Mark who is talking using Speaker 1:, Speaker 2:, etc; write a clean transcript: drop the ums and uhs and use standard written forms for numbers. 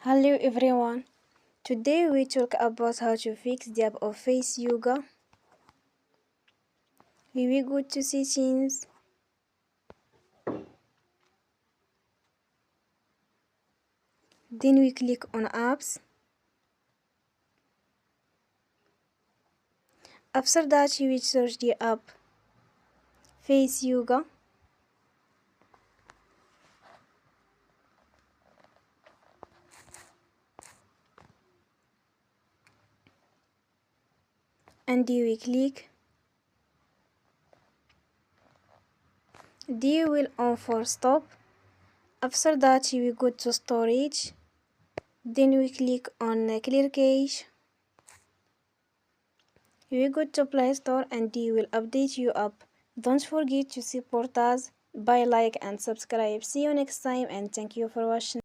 Speaker 1: Hello everyone. Today we talk about how to fix the app of Face Yoga. We will go to settings. Then we click on apps. After that you will search the app Face Yoga. And you will click. You will on for stop. After that you will go to storage. Then we click on clear cache. You will go to Play Store and you will update your app. Don't forget to support us by like and subscribe. See you next time and thank you for watching.